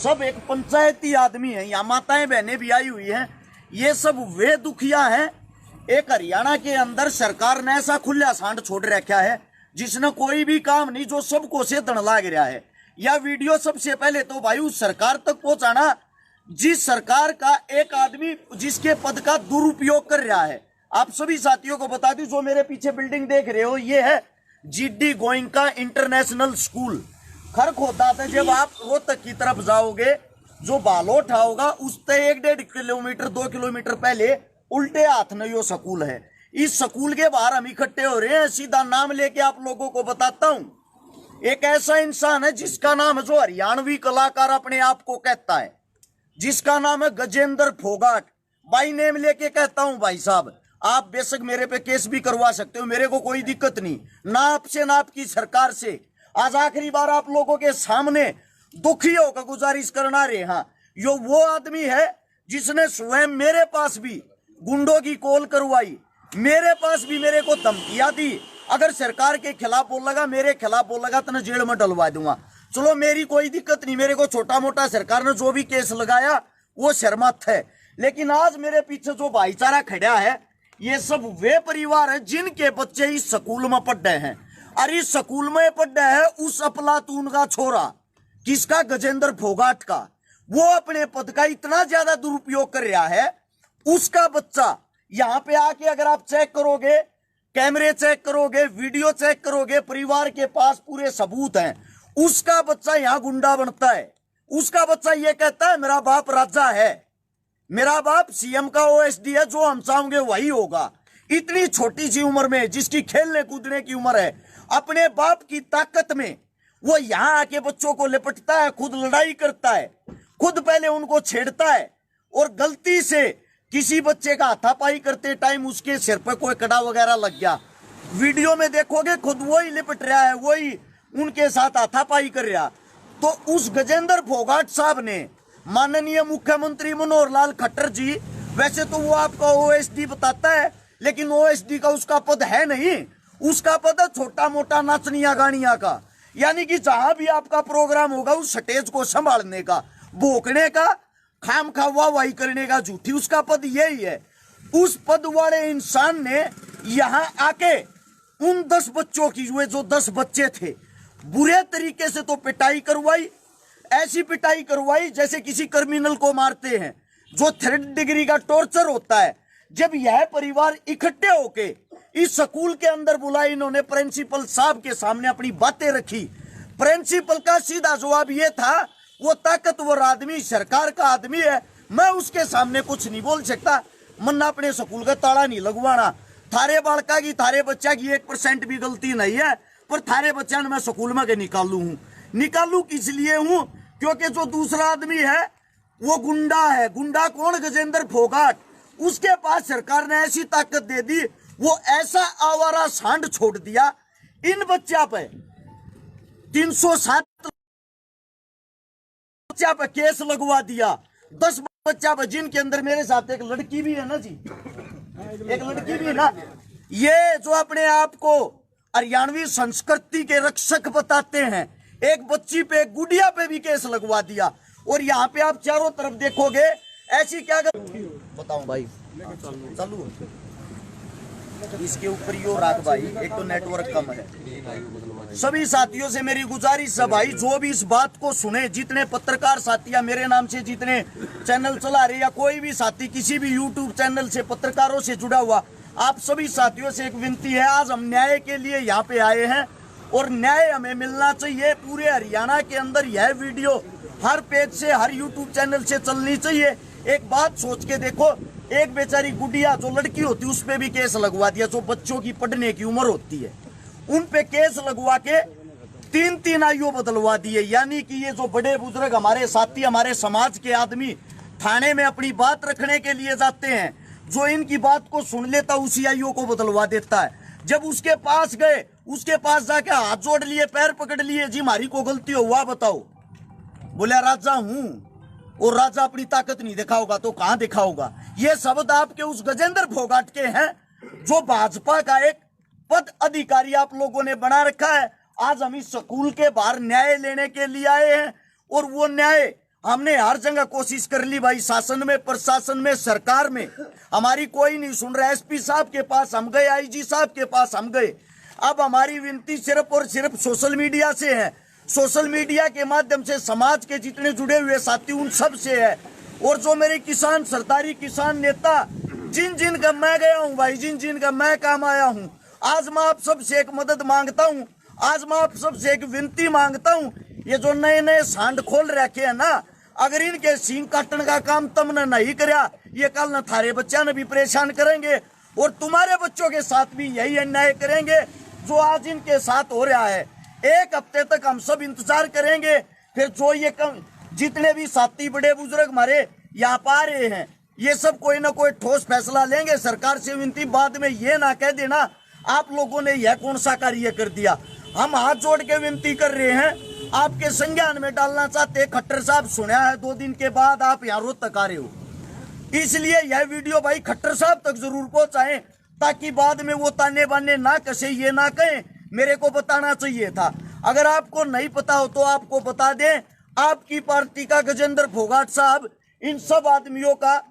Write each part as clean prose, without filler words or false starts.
सब एक पंचायती आदमी है, यहाँ माताएं बहनें भी आई हुई हैं। ये सब वे दुखिया हैं। एक हरियाणा के अंदर सरकार ने ऐसा खुला सांड छोड़ रखा है जिसने कोई भी काम नहीं, जो सबको से दण लाग रहा है। यह वीडियो सबसे पहले तो भाई उस सरकार तक पहुंचाना जिस सरकार का एक आदमी जिसके पद का दुरुपयोग कर रहा है। आप सभी साथियों को बता दूं, जो मेरे पीछे बिल्डिंग देख रहे हो ये है GD Goenka international school. Kharkhoda से जब आप रोहतक की तरफ जाओगे, जो बालोठा होगा उससे 1-1.5 किलोमीटर 2 किलोमीटर पहले उल्टे हाथ में यो स्कूल है। इस स्कूल के बाहर हम इकट्ठे हो रहे हैं। सीधा नाम लेके आप लोगों को बताता हूं। एक ऐसा इंसान है जिसका नाम है, जो हरियाणवी कलाकार अपने आप को कहता है, जिसका नाम है गजेंद्र फोगाट। बाई नेम लेके कहता हूं भाई साहब, आप बेशक मेरे पे केस भी करवा सकते हो, मेरे को कोई दिक्कत नहीं, ना आपसे ना आपकी सरकार से। आज आखिरी बार आप लोगों के सामने दुखी होकर गुजारिश करना रहे। हाँ, यो वो आदमी है जिसने स्वयं मेरे पास भी गुंडों की कॉल करवाई, मेरे पास भी मेरे को धमकियां दी, अगर सरकार के खिलाफ बोलेगा, मेरे खिलाफ बोलेगा तो मैं जेल में डलवा दूंगा। चलो मेरी कोई दिक्कत नहीं, मेरे को छोटा मोटा सरकार ने जो भी केस लगाया वो शर्मत है। लेकिन आज मेरे पीछे जो भाईचारा खड़ा है, ये सब वे परिवार है जिनके बच्चे इस स्कूल में पढ़ रहे हैं। और इस स्कूल में पढ़ रहे है उस अफलातून का छोरा, किसका, गजेंद्र फोगाट का। वो अपने पद का इतना ज्यादा दुरुपयोग कर रहा है, उसका बच्चा यहाँ पे आके अगर आप चेक करोगे, कैमरे चेक करोगे, वीडियो चेक करोगे, परिवार के पास पूरे सबूत हैं, उसका बच्चा यहाँ गुंडा बनता है। उसका बच्चा ये कहता है मेरा बाप राजा है, मेरा बाप सीएम का ओएसडी है, जो हम चाहेंगे वही होगा। इतनी छोटी सी उम्र में, जिसकी खेलने कूदने की उम्र है, अपने बाप की ताकत में वो यहाँ आके बच्चों को लिपटता है, खुद लड़ाई करता है, खुद पहले उनको छेड़ता है। और गलती से किसी बच्चे का हाथापाई करते टाइम उसके सिर पर कोई कड़ा वगैरह लग गया, वीडियो में देखोगे खुद वही लिपट रहा है, वही उनके साथ हाथापाई कर रहा। तो उस गजेंद्र फोगाट साहब ने, माननीय मुख्यमंत्री मनोहर लाल खट्टर जी, वैसे तो वो आपका ओएसडी बताता है, लेकिन ओएसडी का उसका पद है नहीं, उसका पद है छोटा मोटा नाचनिया गानिया का। यानी कि जहां भी आपका प्रोग्राम होगा उस स्टेज को संभालने का, भोंकने का, खाम खा वाही करने का, झूठी, उसका पद यही है। उस पद वाले इंसान ने यहां आके उन 10 बच्चों की, जो 10 बच्चे थे, बुरे तरीके से तो पिटाई करवाई, ऐसी पिटाई करवाई जैसे किसी क्रिमिनल को मारते हैं, जो 3rd डिग्री का टॉर्चर होता है। जब यह परिवार इकट्ठे होके इस स्कूल के अंदर बुलाए, इन्होंने प्रिंसिपल साहब के सामने अपनी बातें रखी। प्रिंसिपल का सीधा जवाब ये था, वो ताकतवर आदमी सरकार का आदमी है, मैं उसके सामने कुछ नहीं बोल सकता, मन्ना अपने स्कूल का ताला नहीं लगवाना। थारे बालका की, थारे बच्चा की 1% भी गलती नहीं है, पर थारे बच्चा ने मैं स्कूल में के निकालू हूँ। निकालू किस लिए हूँ? क्योंकि जो दूसरा आदमी है वो गुंडा है। गुंडा कौन? गजेंद्र फोगाट। उसके पास सरकार ने ऐसी ताकत दे दी, वो ऐसा आवारा सांड छोड़ दिया। इन बच्चा पे 307 बच्चा पे केस लगवा दिया, 10 बच्चा पे, जिनके अंदर मेरे साथ एक लड़की भी है ना जी, एक लड़की भी है ना। ये जो अपने आप को हरियाणवी संस्कृति के रक्षक बताते हैं, एक बच्ची पे, एक गुड़िया पे भी केस लगवा दिया। और यहाँ पे आप चारों तरफ देखोगे ऐसी क्या बताऊं भाई, चालू इसके ऊपर यो राख भाई, एक तो नेटवर्क कम है। सभी साथियों से मेरी गुजारिश है भाई, जो भी इस बात को सुने, जितने पत्रकार साथी या मेरे नाम से जितने चैनल चला रहे, या कोई भी साथी किसी भी यूट्यूब चैनल से पत्रकारों से जुड़ा हुआ, आप सभी साथियों से एक विनती है, आज हम न्याय के लिए यहाँ पे आए हैं और न्याय हमें मिलना चाहिए। पूरे हरियाणा के अंदर यह वीडियो हर पेज से, हर यूट्यूब चैनल से चलनी चाहिए। एक बात सोच के देखो, एक बेचारी गुड़िया जो लड़की होती है उस पे भी केस लगवा दिया, जो बच्चों की पढ़ने की उम्र होती है उन पे केस लगवा के 3-3 आयु बदलवा दिए। यानी कि ये जो बड़े बुजुर्ग हमारे साथी, हमारे समाज के आदमी थाने में अपनी बात रखने के लिए जाते हैं, जो इनकी बात को सुन लेता उसी आयु को बदलवा देता है। जब उसके पास गए, उसके पास जाके हाथ जोड़ लिए, पैर पकड़ लिए, जी हमारी को गलती हुआ बताओ, बोले राजा हूं, और राजा अपनी ताकत नहीं दिखाओगा तो कहां दिखाओगा। ये शब्द आपके उस गजेंद्र फोगाट के हैं, जो भाजपा का एक पद अधिकारी आप लोगों ने बना रखा है। आज हम इस स्कूल के बाहर न्याय लेने के लिए आए हैं, और वो न्याय हमने हर जगह कोशिश कर ली भाई, शासन में, प्रशासन में, सरकार में, हमारी कोई नहीं सुन रहा। एसपी साहब के पास हम गए, आईजी साहब के पास हम गए। अब हमारी विनती सिर्फ और सिर्फ सोशल मीडिया से है। सोशल मीडिया के माध्यम से समाज के जितने जुड़े हुए साथी उन सब से है। और जो मेरे किसान, सरदारी किसान नेता, जिन जिन का मैं गया हूँ भाई, जिन जिन का मैं काम आया हूँ, आज मैं आप सबसे एक मदद मांगता हूँ, आज मैं आप सबसे एक विनती मांगता हूँ। ये जो नए नए सांड खोल रखे हैं ना, अगर इनके सींग काटने का काम तुमने नहीं कराया, ये कल न थारे बच्चा ने भी परेशान करेंगे और तुम्हारे बच्चों के साथ भी यही अन्याय करेंगे जो आज इनके साथ हो रहा है। एक हफ्ते तक हम सब इंतजार करेंगे, फिर जो ये जितने भी साथी बड़े बुजुर्ग हमारे यहाँ पा रहे हैं, ये सब कोई ना कोई ठोस फैसला लेंगे। सरकार से विनती, बाद में ये ना कह देना आप लोगों ने यह कौन सा कार्य कर दिया। हम हाथ जोड़ के विनती कर रहे हैं, आपके संज्ञान में डालना चाहते। खट्टर साहब, सुना है 2 दिन के बाद आप यहाँ रोहतक आ रहे हो, इसलिए यह वीडियो भाई खट्टर साहब तक जरूर पहुंचाएं, ताकि बाद में वो ताने बाने ना कसे, ये ना कहें मेरे को बताना चाहिए था। अगर आपको नहीं पता हो तो आपको बता दें, आपकी पार्टी का गजेंद्र फोगाट साहब इन सब आदमियों का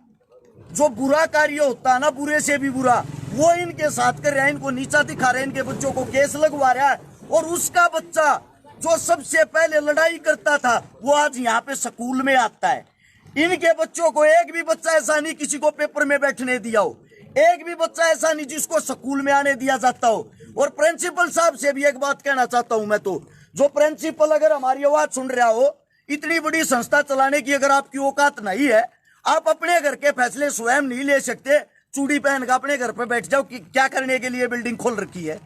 जो बुरा कार्य होता है ना, बुरे से भी बुरा, वो इनके साथ कर रहा है, इनको नीचा दिखा रहा है, इनके बच्चों को केस लगवा रहा है। और उसका बच्चा जो सबसे पहले लड़ाई करता था, वो आज यहाँ पे स्कूल में आता है। इनके बच्चों को एक भी बच्चा ऐसा नहीं किसी को पेपर में बैठने दिया हो, एक भी बच्चा ऐसा नहीं जिसको स्कूल में आने दिया जाता हो। और प्रिंसिपल साहब से भी एक बात कहना चाहता हूं मैं, तो जो प्रिंसिपल अगर हमारी आवाज सुन रहा हो, इतनी बड़ी संस्था चलाने की अगर आपकी औकात नहीं है, आप अपने घर के फैसले स्वयं नहीं ले सकते, चूड़ी पहन कर अपने घर पे बैठ जाओ कि क्या करने के लिए बिल्डिंग खोल रखी है।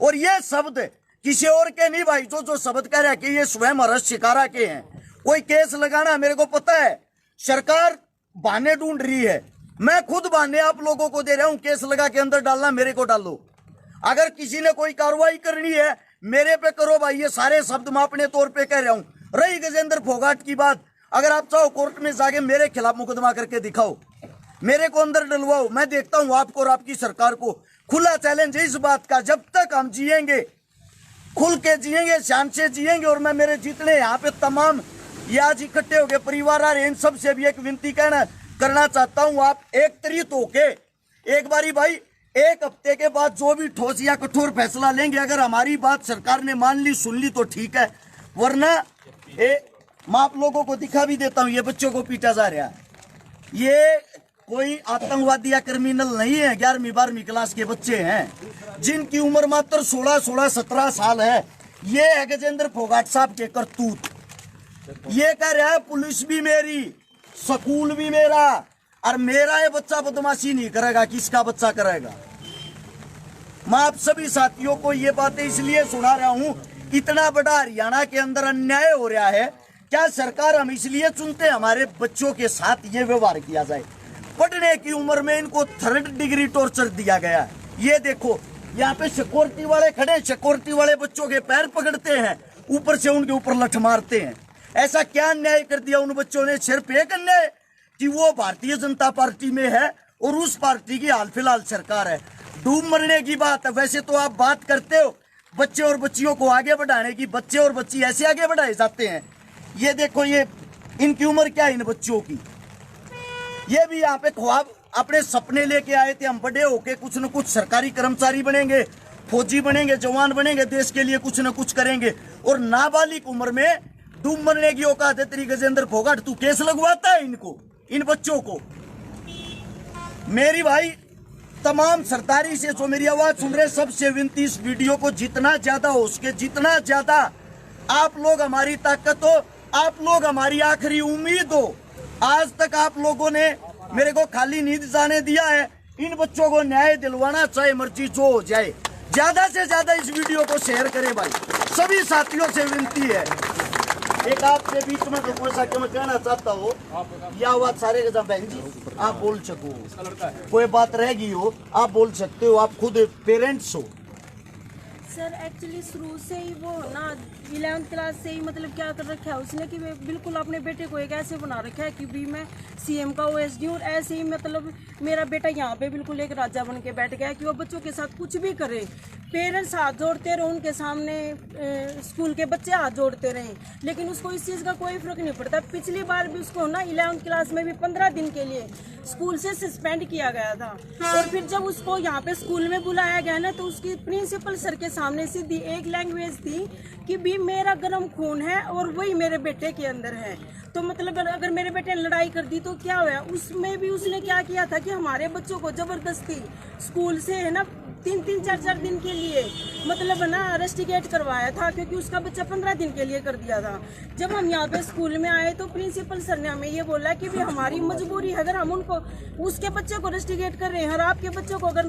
और ये शब्द किसी और के नहीं भाई, जो शब्द कह रहा है कि ये स्वयं हर्ष शिकारा के हैं। कोई केस लगाना, मेरे को पता है सरकार बहाने ढूंढ रही है, मैं खुद बहाने आप लोगों को दे रहा हूं। केस लगा के अंदर डालना, मेरे को डालो। अगर किसी ने कोई कार्रवाई करनी है मेरे पे करो भाई, ये सारे शब्द मैं अपने तौर पे कह रहा हूं। रही गजेंद्र फोगाट की बात, अगर आप चाहो कोर्ट में जाके मेरे खिलाफ मुकदमा करके दिखाओ, मेरे को अंदर डलवाओ, मैं देखता हूं आपको और आपकी सरकार को। खुला चैलेंज है इस बात का, जब तक हम जिएंगे, खुल के जिएंगे, शान से जिएंगे। और मैं मेरे जितने यहाँ पे तमाम ये आज इकट्ठे हो गए परिवार आ रहे हैं, इन सब से भी एक विनती करना चाहता हूँ, आप एक तरीत होके एक बारी भाई, एक हफ्ते के बाद जो भी ठोस या कठोर फैसला लेंगे, अगर हमारी बात सरकार ने मान ली, सुन ली तो ठीक है, वरना मैं आप लोगों को दिखा भी देता हूँ। ये बच्चों को पीटा जा रहा है, ये कोई आतंकवादी या क्रिमिनल नहीं है, 11वीं 12वीं क्लास के बच्चे हैं जिनकी उम्र मात्र 16, 17 साल है। ये है गजेंद्र फोगाट साहब के करतूत। ये कह रहा है पुलिस भी मेरी, स्कूल भी मेरा, और मेरा ये बच्चा बदमाशी नहीं करेगा, किसका बच्चा करेगा। मैं आप सभी साथियों को ये बातें इसलिए सुना रहा हूं, इतना बड़ा हरियाणा के अंदर अन्याय हो रहा है। क्या सरकार हम इसलिए चुनते हमारे बच्चों के साथ ये व्यवहार किया जाए? पढ़ने की उम्र में इनको 3rd डिग्री टॉर्चर दिया गया है। ये देखो यहाँ पे सिक्योरिटी वाले खड़े, सिक्योरिटी वाले बच्चों के पैर पकड़ते हैं, ऊपर से उनके ऊपर लठ मारते हैं। ऐसा क्या अन्याय कर दिया उन बच्चों ने? सिर्फ एक अन्याय कि वो भारतीय जनता पार्टी में है और उस पार्टी की हाल फिलहाल सरकार है। डूब मरने की बात है। वैसे तो आप बात करते हो बच्चे और बच्चियों को आगे बढ़ाने की, बच्चे और बच्ची ऐसे आगे बढ़ाए जाते हैं। ये देखो, ये इनकी उम्र क्या है इन बच्चों की? ये भी यहाँ पे ख्वाब अपने सपने लेके आए थे, हम बड़े होके कुछ न कुछ सरकारी कर्मचारी बनेंगे, फौजी बनेंगे, जवान बनेंगे, देश के लिए कुछ न कुछ करेंगे। और नाबालिग उम्र में डूब मरने की औकात है तेरी गजेंद्र फोगाट। तू केस लगवाता है इनको, इन बच्चों को। मेरी भाई तमाम सरदारी से जो मेरी आवाज सुन रहे सबसे विनती, इस वीडियो को जितना ज्यादा हो सके, जितना ज्यादा आप लोग हमारी ताकत हो, आप लोग हमारी आखिरी उम्मीद हो। आज तक आप लोगों ने मेरे को खाली नींद जाने दिया है। इन बच्चों को न्याय दिलवाना, चाहे मर्जी जो हो जाए। ज्यादा से ज्यादा इस वीडियो को शेयर करें भाई, सभी साथियों से विनती है। एक आपके बीच में तो कोई सा कि मैं कहना चाहता हूँ, यह आवाज सारे के साथ बहन जी आप बोल सको, कोई बात रहेगी हो आप बोल सकते हो, आप खुद पेरेंट्स हो। सर एक्चुअली शुरू से ही वो ना 11वीं क्लास से ही मतलब क्या कर रखा है उसने कि बिल्कुल अपने बेटे को एक ऐसे बना रखा है कि भी मैं सीएम का ओएसडी और ऐसे ही मतलब मेरा बेटा यहाँ पे बिल्कुल एक राजा बन के बैठ गया है कि वो बच्चों के साथ कुछ भी करे। पेरेंट्स हाथ जोड़ते रहे उनके सामने, स्कूल के बच्चे हाथ जोड़ते रहे, लेकिन उसको इस चीज़ का कोई फर्क नहीं पड़ता। पिछली बार भी उसको ना 11वीं क्लास में भी 15 दिन के लिए स्कूल से सस्पेंड किया गया था। और फिर जब उसको यहाँ पे स्कूल में बुलाया गया ना तो उसकी प्रिंसिपल सर के सामने सीधी एक लैंग्वेज थी कि भी मेरा गर्म खून है और वही मेरे बेटे के अंदर है, तो मतलब अगर मेरे बेटे ने लड़ाई कर दी तो क्या हुआ। उसमें भी उसने क्या किया था कि हमारे बच्चों को जबरदस्ती स्कूल से है ना 3-3, 4-4 दिन के लिए मतलब ना रेस्टिकेट करवाया था, क्योंकि उसका बच्चा 15 दिन के लिए कर दिया था। जब हम यहाँ पे स्कूल में आए तो प्रिंसिपल सर ने हमें ये बोला कि भी हमारी मजबूरी है, अगर हम उनको उसके बच्चे को रेस्टिकेट कर रहे हैं और आपके बच्चों को अगर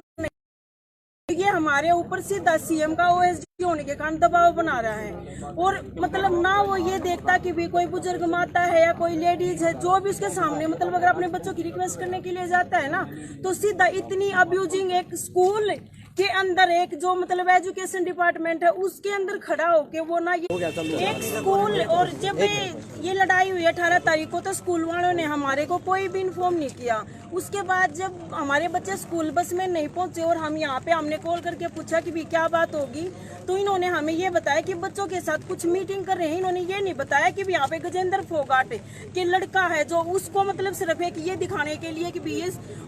ये हमारे ऊपर सीधा सीएम का ओएसडी होने के कारण दबाव बना रहा है। और मतलब ना वो ये देखता कि भी कोई बुजुर्ग माता है या कोई लेडीज है जो भी उसके सामने मतलब अगर अपने बच्चों की रिक्वेस्ट करने के लिए जाता है ना तो सीधा इतनी अब्यूजिंग एक स्कूल के अंदर एक जो मतलब एजुकेशन डिपार्टमेंट है उसके अंदर खड़ा होके वो ना ये एक स्कूल। और जब ये लड़ाई हुई 18 तारीख को तो स्कूल वालों ने हमारे को कोई भी इन्फॉर्म नहीं किया। उसके बाद जब हमारे बच्चे स्कूल बस में नहीं पहुंचे और हम यहाँ पे हमने कॉल करके पूछा कि भी क्या बात होगी, तो इन्होंने हमें ये बताया कि बच्चों के साथ कुछ मीटिंग कर रहे हैं। इन्होंने ये नहीं बताया कि भी यहाँ पे गजेंद्र फोगाट के लड़का है जो उसको मतलब सिर्फ एक ये दिखाने के लिए कि भी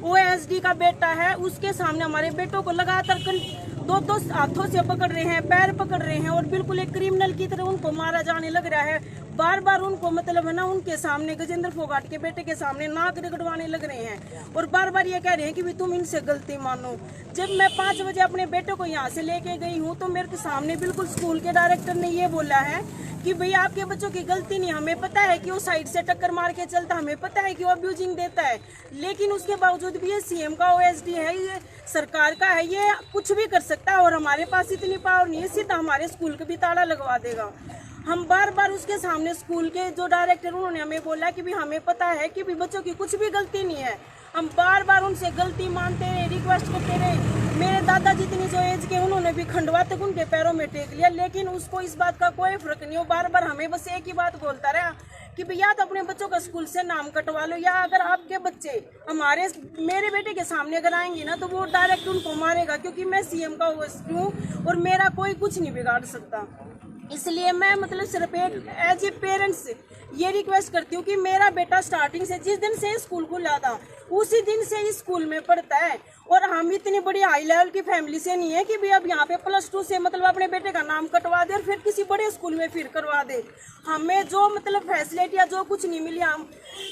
ओएसडी का बेटा है, उसके सामने हमारे बेटों को लगातार दो हाथों से पकड़ रहे हैं, पैर पकड़ रहे हैं और बिल्कुल एक क्रिमिनल की तरह उनको मारा जाने लग रहा है। बार बार उनको मतलब है ना उनके सामने गजेंद्र फोगाट के बेटे के सामने नाक रगड़वाने लग रहे हैं और बार बार ये कह रहे हैं कि भी तुम इनसे गलती मानो। जब मैं 5 बजे अपने बेटे को यहाँ से लेके गई हूँ तो मेरे सामने बिल्कुल स्कूल के डायरेक्टर ने ये बोला है कि भैया आपके बच्चों की गलती नहीं, हमें पता है कि वो साइड से टक्कर मार के चलता, हमें पता है कि वो अब्यूजिंग देता है, लेकिन उसके बावजूद भी ये सीएम का ओएसडी है, ये सरकार का है, ये कुछ भी कर सकता है और हमारे पास इतनी पावर नहीं है, सीधा हमारे स्कूल का भी ताला लगवा देगा। हम बार बार उसके सामने स्कूल के जो डायरेक्टर उन्होंने हमें बोला कि भी हमें पता है कि भी बच्चों की कुछ भी गलती नहीं है। हम बार बार उनसे गलती मानते रहे, रिक्वेस्ट करते रहे। मेरे दादा जितनी जो एज के उन्होंने भी खंडवा तक उनके पैरों में टेक लिया, लेकिन उसको इस बात का कोई फर्क नहीं। वो बार बार हमें बस एक ही बात बोलता रहा कि भैया तो अपने बच्चों का स्कूल से नाम कटवा लो, या अगर आपके बच्चे मेरे बेटे के सामने अगर आएंगे ना तो वो डायरेक्ट उनको मारेगा, क्योंकि मैं सीएम का ओएसडी हूँ और मेरा कोई कुछ नहीं बिगाड़ सकता। इसलिए मैं मतलब सिर्फ एक एज ए पेरेंट्स ये रिक्वेस्ट करती हूँ कि मेरा बेटा स्टार्टिंग से जिस दिन से स्कूल खुला था उसी दिन से इस स्कूल में पढ़ता है और हम इतनी बड़ी हाई लेवल की फैमिली से नहीं है कि भी अब यहाँ पे +2 से मतलब अपने बेटे का नाम कटवा दे और फिर किसी बड़े स्कूल में फिर करवा दे। हमें जो मतलब फैसिलिटी या जो कुछ नहीं मिली, हम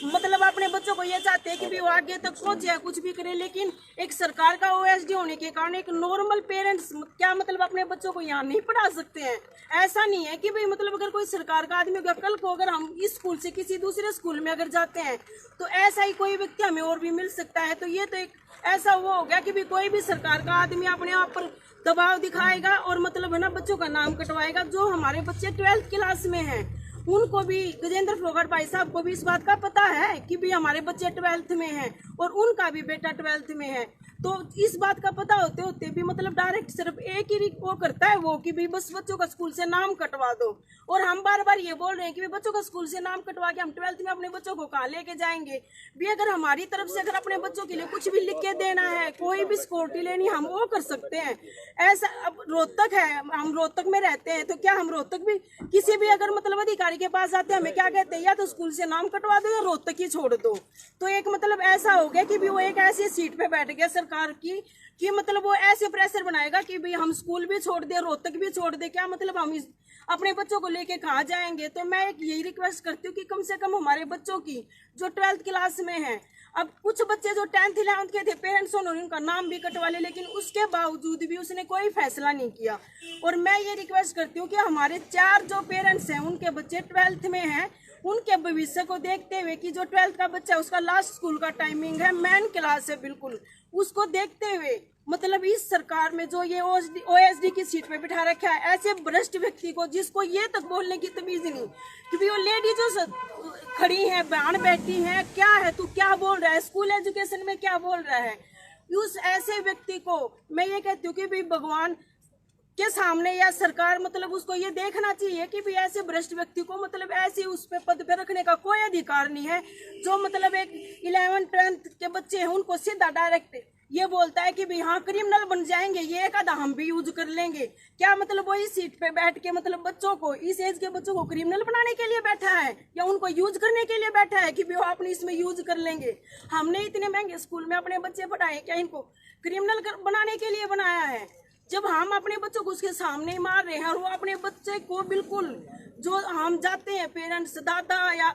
मतलब अपने बच्चों को ये चाहते हैं कि भी वो आगे तक पहुंचे, कुछ भी करे, लेकिन एक सरकार का ओएसडी होने के कारण एक नॉर्मल पेरेंट्स क्या मतलब अपने बच्चों को यहाँ नहीं पढ़ा सकते हैं। ऐसा नहीं है कि भाई मतलब अगर कोई सरकार का आदमी होगा, कल को अगर हम इस स्कूल से किसी दूसरे स्कूल में अगर जाते हैं तो ऐसा ही कोई व्यक्ति हमें और भी मिल सकता है। तो ये तो एक ऐसा वो हो गया कि भी कोई भी सरकार का आदमी अपने आप पर दबाव दिखाएगा और मतलब है ना बच्चों का नाम कटवाएगा। जो हमारे बच्चे 12th क्लास में हैं उनको भी, गजेंद्र फोगाट भाई साहब को भी इस बात का पता है कि भी हमारे बच्चे 12th में हैं और उनका भी बेटा 12th में है। तो इस बात का पता होते होते भी मतलब डायरेक्ट सिर्फ एक ही वो करता है वो कि भी बस बच्चों का स्कूल से नाम कटवा दो। और हम बार बार ये बोल रहे हैं कि भी बच्चों का स्कूल से नाम कटवा के हम 12th में अपने बच्चों को कहाँ लेके जाएंगे। भी अगर हमारी तरफ से अगर अपने बच्चों के लिए कुछ भी लिख के देना है, कोई भी सिक्योरिटी लेनी, हम वो कर सकते हैं। ऐसा अब रोहतक है, हम रोहतक में रहते हैं, तो क्या हम रोहतक भी किसी भी अगर मतलब अधिकारी के पास जाते हैं हमें क्या कहते हैं, या तो स्कूल से नाम कटवा दो या रोहतक ही छोड़ दो। तो एक मतलब ऐसा हो गया कि भी वो एक ऐसी सीट पे बैठ गया सरकार की कि मतलब वो ऐसे प्रेशर बनाएगा कि भाई हम स्कूल भी छोड़ दे, रोहतक भी छोड़ दे, क्या मतलब हम अपने बच्चों को लेके कहाँ जाएंगे। तो मैं एक यही रिक्वेस्ट करती हूँ कि कम से कम हमारे बच्चों की जो 12th क्लास में है, अब कुछ बच्चे जो 10th 11th के थे पेरेंट्स उन्होंने उनका नाम भी कटवा लिया, लेकिन उसके बावजूद भी उसने कोई फैसला नहीं किया। और मैं ये रिक्वेस्ट करती हूँ कि हमारे 4 जो पेरेंट्स हैं उनके बच्चे 12th में हैं, उनके भविष्य को देखते हुए कि जो 12th का बच्चा है उसका लास्ट स्कूल का टाइमिंग है, मेन क्लास है, बिल्कुल उसको देखते हुए मतलब इस सरकार में जो ये ओएसडी की सीट पे बिठा रखा है ऐसे भ्रष्ट व्यक्ति को, जिसको ये तक बोलने की तमीज नहीं, क्योंकि वो लेडी जो खड़ी है, बहन बैठी है, क्या है तू क्या बोल रहा है, स्कूल एजुकेशन में क्या बोल रहा है, उस ऐसे व्यक्ति को मैं ये कहती हूँ कि भाई भगवान के सामने या सरकार मतलब उसको ये देखना चाहिए कि भी ऐसे भ्रष्ट व्यक्ति को मतलब ऐसे उस पे पद पे रखने का कोई अधिकार नहीं है। जो मतलब एक 11th के बच्चे हैं उनको सीधा डायरेक्ट ये बोलता है कि भी हाँ क्रिमिनल बन जाएंगे, ये एक आधा हम भी यूज कर लेंगे। क्या मतलब वो इस सीट पे बैठ के मतलब बच्चों को, इस एज के बच्चों को क्रिमिनल बनाने के लिए बैठा है या उनको यूज करने के लिए बैठा है कि भी वो अपने इसमें यूज कर लेंगे। हमने इतने महंगे स्कूल में अपने बच्चे पढ़ाए, क्या इनको क्रिमिनल बनाने के लिए बनाया है? जब हम अपने बच्चों को उसके सामने ही मार रहे हैं और वो अपने बच्चे को बिल्कुल, जो हम जाते हैं पेरेंट्स, दादा या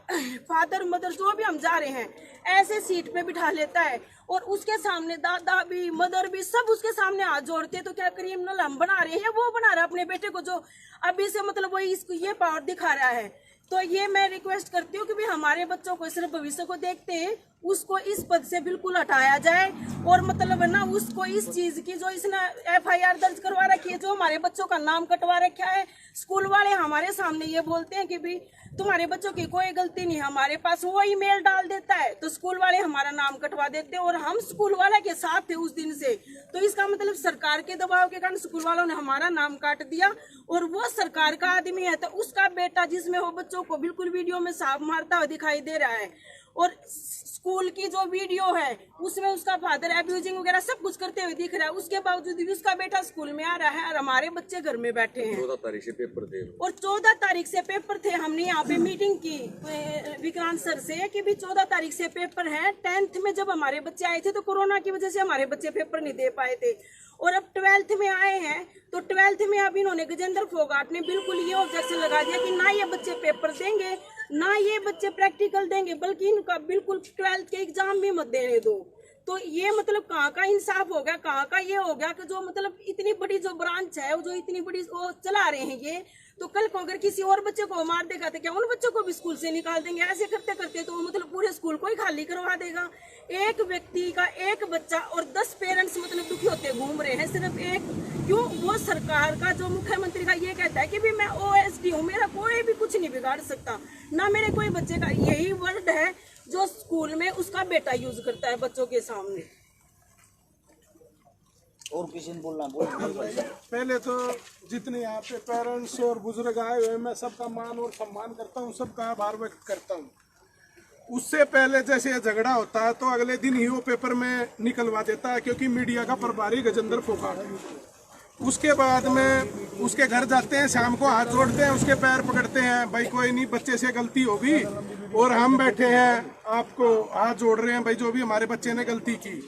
फादर मदर जो भी हम जा रहे हैं, ऐसे सीट पे बिठा लेता है और उसके सामने दादा भी मदर भी सब उसके सामने हाथ जोड़ते हैं। तो क्या क्रिमिनल हम बना रहे हैं या वो बना रहा है अपने बेटे को, जो अभी से मतलब वो इसको ये पावर दिखा रहा है? तो ये मैं रिक्वेस्ट करती हूँ कि भी हमारे बच्चों को सिर्फ भविष्य को देखते हैं, उसको इस पद से बिल्कुल हटाया जाए और मतलब ना उसको इस चीज की जो इसने FIR दर्ज करवा रखी है, जो हमारे बच्चों का नाम कटवा रखा है। स्कूल वाले हमारे सामने ये बोलते हैं कि भी तुम्हारे बच्चों की कोई गलती नहीं, हमारे पास वो ईमेल डाल देता है तो स्कूल वाले हमारा नाम कटवा देते हैं और हम स्कूल वाले के साथ थे उस दिन से। तो इसका मतलब सरकार के दबाव के कारण स्कूल वालों ने हमारा नाम काट दिया और वो सरकार का आदमी है तो उसका बेटा, जिसमें वो बच्चों को बिल्कुल वीडियो में सांप मारता हुआ दिखाई दे रहा है और स्कूल की जो वीडियो है उसमें उसका फादर एब्यूजिंग वगैरह सब कुछ करते हुए दिख रहा है, उसके बावजूद भी उसका बेटा स्कूल में आ रहा है और हमारे बच्चे घर में बैठे हैं। 14 तारीख से पेपर थे और 14 तारीख से पेपर थे। हमने यहाँ पे मीटिंग की विक्रांत सर से कि भी 14 तारीख से पेपर है। 10th में जब हमारे बच्चे आए थे तो कोरोना की वजह से हमारे बच्चे पेपर नहीं दे पाए थे और अब 12th में आए हैं तो 12th में अब इन्होंने गजेंद्र फोगाट ने बिल्कुल ये ऑब्जेक्शन लगा दिया कि ना ये बच्चे पेपर देंगे ना ये बच्चे प्रैक्टिकल देंगे, बल्कि इनका बिल्कुल 12th के एग्जाम भी मत देने दो। तो ये मतलब कहाँ का इंसाफ हो गया, कहाँ का ये हो गया कि जो मतलब इतनी बड़ी जो ब्रांच है जो इतनी बड़ी वो चला रहे हैं ये, तो कल को अगर किसी और बच्चे को मार देगा तो क्या उन बच्चों को भी स्कूल से निकाल देंगे? ऐसे करते करते तो मतलब पूरे स्कूल को ही खाली करवा देगा। एक व्यक्ति का एक बच्चा और 10 पेरेंट्स मतलब दुखी होते घूम रहे हैं सिर्फ एक, क्यों? वो सरकार का जो मुख्यमंत्री का ये कहता है कि भी मैं OSD हूँ, मेरा कोई भी कुछ नहीं बिगाड़ सकता, ना मेरे कोई बच्चे का, यही वर्ड है जो स्कूल में उसका बेटा यूज करता है बच्चों के सामने। और किसी ने बोलना बोल। पहले तो जितने यहाँ पे पेरेंट्स और बुजुर्ग आए हुए मैं सबका मान और सम्मान करता हूँ, सबका आभार व्यक्त करता हूँ। उससे पहले जैसे ये झगड़ा होता है तो अगले दिन ही वो पेपर में निकलवा देता है, क्योंकि मीडिया का प्रभारी गजेंद्र फोगाट है। उसके बाद में उसके घर जाते हैं, शाम को हाथ जोड़ते हैं, उसके पैर पकड़ते हैं, भाई कोई नहीं, बच्चे से गलती होगी और हम बैठे हैं आपको हाथ जोड़ रहे हैं, भाई जो भी हमारे बच्चे ने गलती की।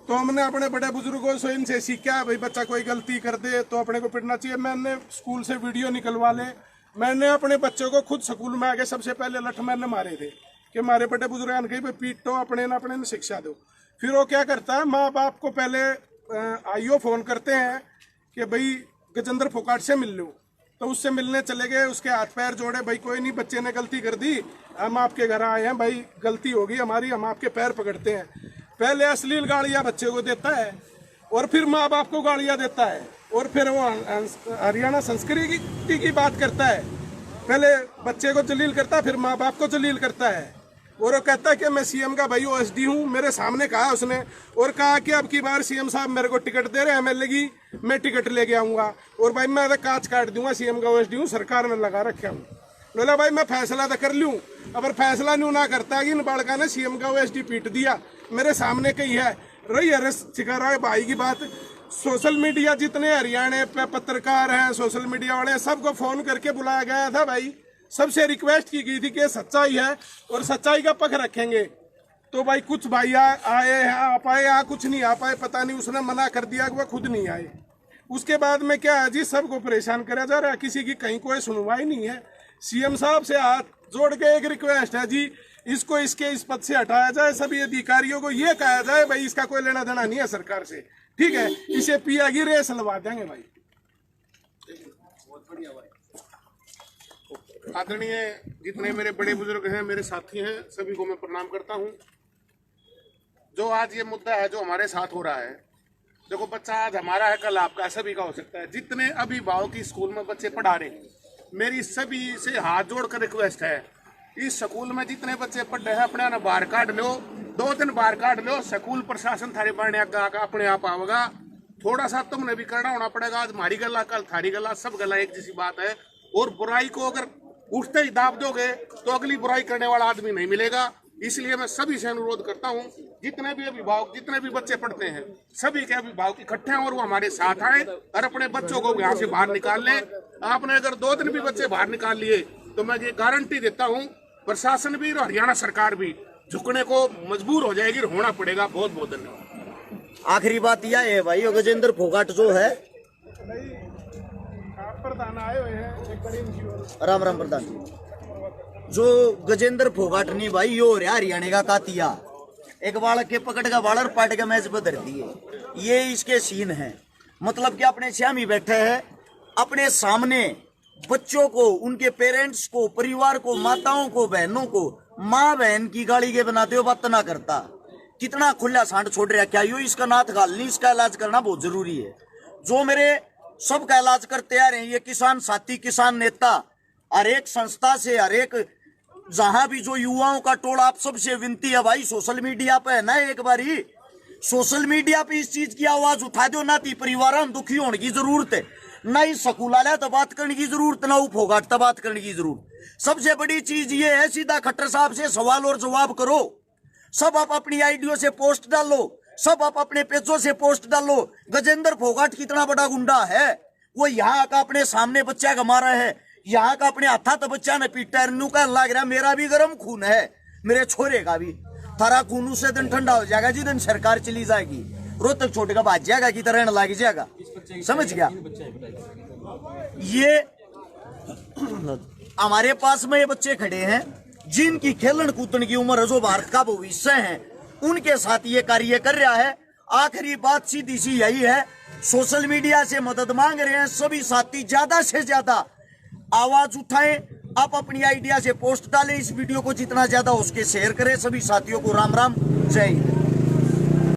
तो हमने अपने बड़े बुजुर्गों से इनसे सीखा, भाई बच्चा कोई गलती कर दे तो अपने को पिटना चाहिए। मैंने स्कूल से वीडियो निकलवा ले, मैंने अपने बच्चों को खुद स्कूल में आके सबसे पहले लठ मैंने मारे थे कि हमारे बड़े बुजुर्ग कहीं पे पीटो, अपने न शिक्षा दो। फिर वो क्या करता है, माँ बाप को पहले आईओ फोन करते हैं कि भाई गजेंद्र फोगाट से मिल लो, तो उससे मिलने चले गए, उसके हाथ पैर जोड़े, भाई कोई नहीं, बच्चे ने गलती कर दी, हम आपके घर आए हैं, भाई गलती होगी हमारी, हम आपके पैर पकड़ते हैं। पहले अश्लील गालियाँ बच्चे को देता है और फिर माँ बाप को गालियाँ देता है और फिर वो हरियाणा संस्कृति की बात करता है। पहले बच्चे को जलील करता है, फिर माँ बाप को जलील करता है और वो कहता है कि मैं CM का भाई OSD हूँ। मेरे सामने कहा उसने और कहा कि अब की बार CM साहब मेरे को टिकट दे रहे हैं MLA की, मैं टिकट लेके आऊँगा और भाई मैं कांच काट दूंगा, CM का OSD हूँ, सरकार ने लगा रखा हूँ। बोला भाई मैं फैसला तो कर लूँ, अगर फैसला नहीं ना करता कि इन बालका ने CM का OSD पीट दिया, मेरे सामने कही है रही अरेस्ट सिखा रहा है भाई की बात। सोशल मीडिया जितने हरियाणा पे पत्रकार हैं, सोशल मीडिया वाले, सबको फोन करके बुलाया गया था भाई, सबसे रिक्वेस्ट की गई थी कि सच्चाई है और सच्चाई का पक्ष रखेंगे। तो भाई कुछ भाई आए हैं, आ पाए, या कुछ नहीं आ पाए, पता नहीं, उसने मना कर दिया कि वह खुद नहीं आए। उसके बाद में क्या है जी, सबको परेशान करा जा रहा है, किसी की कहीं कोई सुनवाई नहीं है। CM साहब से हाथ जोड़ के एक रिक्वेस्ट है जी, इसको इसके इस पद से हटाया जाए, सभी अधिकारियों को ये कहा जाए भाई इसका कोई लेना देना नहीं है सरकार से, ठीक है, इसे पिया की रेस लगा देंगे भाई। आदरणीय जितने मेरे बड़े बुजुर्ग हैं, मेरे साथी हैं, सभी को मैं प्रणाम करता हूं। जो आज ये मुद्दा है जो हमारे साथ हो रहा है, देखो बच्चा आज हमारा है, कल आपका, सभी का हो सकता है। जितने अभिभावक की स्कूल में बच्चे पढ़ा रहे, मेरी सभी से हाथ जोड़कर रिक्वेस्ट है, इस स्कूल में जितने बच्चे पढ़ रहे हैं अपने ना बाहर काट लो, 2 दिन बाहर काट लो, स्कूल प्रशासन थारे पढ़ने का अपने आप आवेगा, थोड़ा सा तुमने भी करना होना पड़ेगा। आज हमारी गला कल थारी गला, सब गला एक जैसी बात है। और बुराई को अगर उठते ही दाब दोगे तो अगली बुराई करने वाला आदमी नहीं मिलेगा। इसलिए मैं सभी से अनुरोध करता हूं, जितने भी अभिभावक, जितने भी बच्चे पढ़ते हैं, सभी के अभिभावक इकट्ठे हैं और वो हमारे साथ आए और अपने बच्चों को यहाँ से बाहर निकाल लें। आपने अगर 2 दिन भी बच्चे बाहर निकाल लिए तो मैं ये गारंटी देता हूँ प्रशासन भी और हरियाणा सरकार भी झुकने को मजबूर हो जाएगी और होना पड़ेगा। बहुत बहुत धन्यवाद। आखिरी बात यह है भाई, गजेंद्र फोगाट जो है, प्रधान आए हुए हैं, एक बड़ी NGO। राम राम प्रधान जी। जो गजेंद्र फोगाट नहीं भाई, यो रहा हरियाणा का कातिया, एक बालक के पकड़ का बालर पाट के मैच बदल दिए, ये इसके सीन है। मतलब कि अपने श्यामी बैठे हैं, अपने सामने बच्चों को, उनके पेरेंट्स को, परिवार को, माताओं को, बहनों को माँ बहन की गाड़ी के बनाते हो बात ना करता। कितना खुला सांड छोड़ रहा, क्या यो इसका नाथ गाल नहीं, इसका इलाज करना बहुत जरूरी है। जो मेरे सबका इलाज करते आ रहे हैं, ये किसान साथी, किसान नेता, हर एक संस्था से, हर एक जहां भी जो युवाओं का टोला, आप सबसे विनती है भाई, सोशल मीडिया पे है ना, एक बारी सोशल मीडिया पे इस चीज की आवाज उठा दो ना। ती परिवार में दुखी होने की जरूरत है ना, ही स्कूल तो बात करने की जरूरत ना, फोगाट तो बात करने की जरूरत। सबसे बड़ी चीज ये है, सीधा खट्टर साहब से सवाल और जवाब करो। सब आप अपनी आईडियो से पोस्ट डालो, सब आप अपने पेजों से पोस्ट डालो। गजेंद्र फोगाट कितना बड़ा गुंडा है, वो यहाँ का अपने सामने बच्चा का मारा है, यहाँ का अपने हाथा तो बच्चा ने पीटा, नू का लग रहा मेरा भी गर्म खून है, मेरे छोरे का भी। थारा खून उसे दिन ठंडा हो जाएगा जिस दिन सरकार चली जाएगी, रोहतक छोटे का भाज जाएगा की तरह लग जाएगा। समझ गया? ये हमारे पास में ये बच्चे खड़े हैं जिनकी खेलन कूदन की उम्र है, जो भारत का भविष्य है, उनके साथ ये कार्य कर रहा है। आखिरी बात सीधी सी यही है, सोशल मीडिया से मदद मांग रहे हैं सभी साथी, ज्यादा से ज्यादा आवाज उठाएं, आप अपनी आइडिया से पोस्ट डालें, इस वीडियो को जितना ज्यादा हो सके शेयर करें। सभी साथियों को राम राम, जय हिंद।